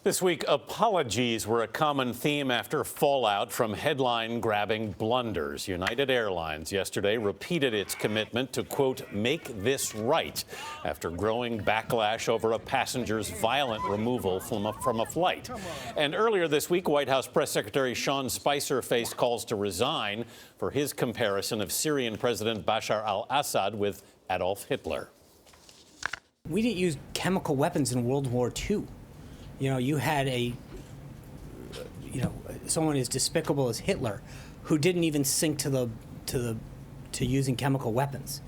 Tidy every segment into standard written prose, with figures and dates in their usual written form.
This week, apologies were a common theme after fallout from headline-grabbing blunders. United Airlines yesterday repeated its commitment to, quote, make this right after growing backlash over a passenger's violent removal from a flight. And earlier this week, White House Press Secretary Sean Spicer faced calls to resign for his comparison of Syrian President Bashar al-Assad with Adolf Hitler. We didn't use chemical weapons in World War II. You know, you had someone as despicable as Hitler, who didn't even sink to using chemical weapons.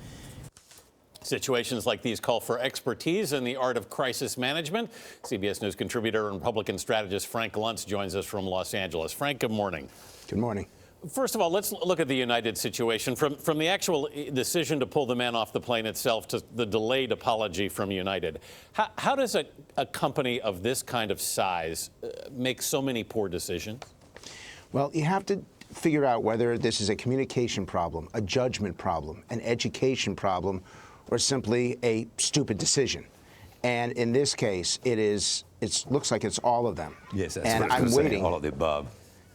Situations like these call for expertise in the art of crisis management. CBS News contributor and Republican strategist Frank Luntz joins us from Los Angeles. Frank, good morning. Good morning. First of all, let's look at the United situation. From the actual decision to pull the man off the plane itself to the delayed apology from United. How does a company of this kind of size make so many poor decisions? Well, you have to figure out whether this is a communication problem, a judgment problem, an education problem, or simply a stupid decision. And in this case, it looks like it's all of them. Yes, that's and what I'm waiting. All of the above.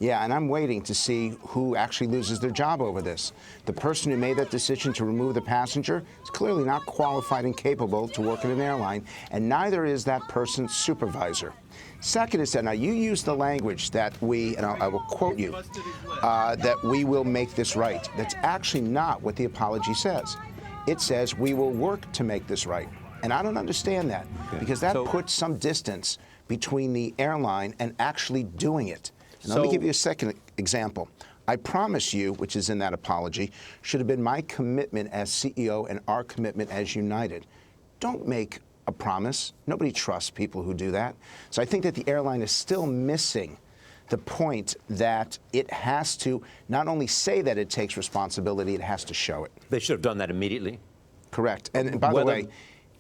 Yeah, and I'm waiting to see who actually loses their job over this. The person who made that decision to remove the passenger is clearly not qualified and capable to work at an airline, and neither is that person's supervisor. Second is that now you use the language that and I will quote you, that we will make this right. That's actually not what the apology says. It says we will work to make this right. And I don't understand that, because that puts some distance between the airline and actually doing it. And let me give you a second example. I promise you, which is in that apology, should have been my commitment as CEO and our commitment as United. Don't make a promise. Nobody trusts people who do that. So I think that the airline is still missing the point that it has to not only say that it takes responsibility, it has to show it. They should have done that immediately. Correct. And by the way,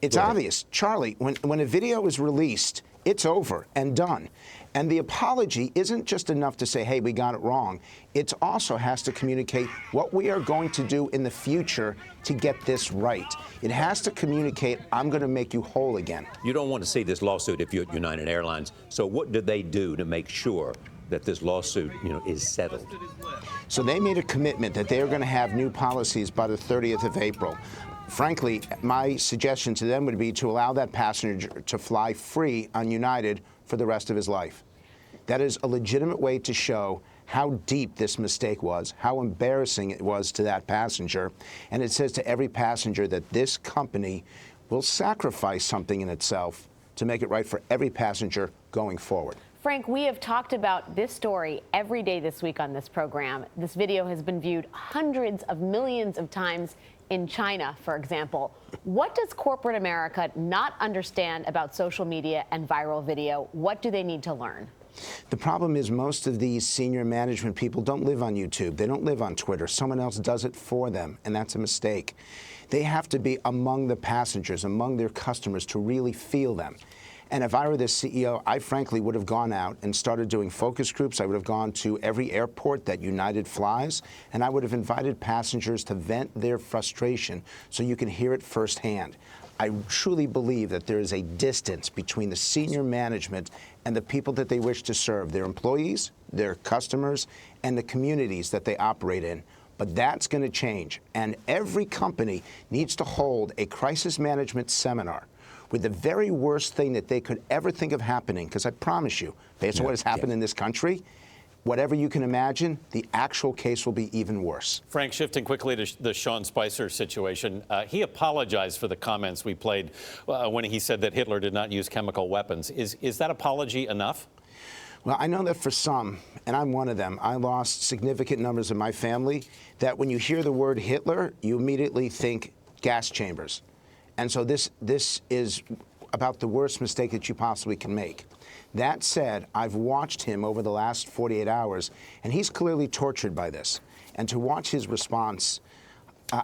it's obvious. Charlie, when a video is released, it's over and done. And the apology isn't just enough to say, hey, we got it wrong. It also has to communicate what we are going to do in the future to get this right. It has to communicate, I'm going to make you whole again. You don't want to see this lawsuit if you're at United Airlines. So what do they do to make sure that this lawsuit, is settled? So they made a commitment that they are going to have new policies by the 30th of April. Frankly, my suggestion to them would be to allow that passenger to fly free on United for the rest of his life. That is a legitimate way to show how deep this mistake was, how embarrassing it was to that passenger. And it says to every passenger that this company will sacrifice something in itself to make it right for every passenger going forward. Frank, we have talked about this story every day this week on this program. This video has been viewed hundreds of millions of times in China, for example. What does corporate America not understand about social media and viral video? What do they need to learn? The problem is most of these senior management people don't live on YouTube. They don't live on Twitter. Someone else does it for them, and that's a mistake. They have to be among the passengers, among their customers, to really feel them. And if I were the CEO, I frankly would have gone out and started doing focus groups. I would have gone to every airport that United flies, and I would have invited passengers to vent their frustration so you can hear it firsthand. I truly believe that there is a distance between the senior management and the people that they wish to serve, their employees, their customers, and the communities that they operate in. But that's going to change, and every company needs to hold a crisis management seminar with the very worst thing that they could ever think of happening, because I promise you, based on what has happened in this country, whatever you can imagine, the actual case will be even worse. Frank, shifting quickly to the Sean Spicer situation, he apologized for the comments we played when he said that Hitler did not use chemical weapons. Is that apology enough? Well, I know that for some, and I'm one of them, I lost significant numbers of my family, that when you hear the word Hitler, you immediately think gas chambers. And so this is about the worst mistake that you possibly can make. That said, I've watched him over the last 48 hours, and he's clearly tortured by this. And to watch his response,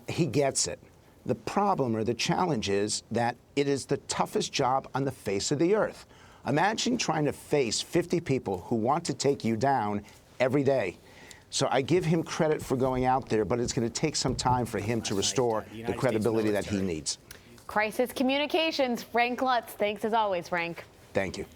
he gets it. The problem or the challenge is that it is the toughest job on the face of the earth. Imagine trying to face 50 people who want to take you down every day. So I give him credit for going out there, but it's going to take some time for him to restore the credibility that he needs. Crisis communications, Frank Luntz. Thanks as always, Frank. Thank you.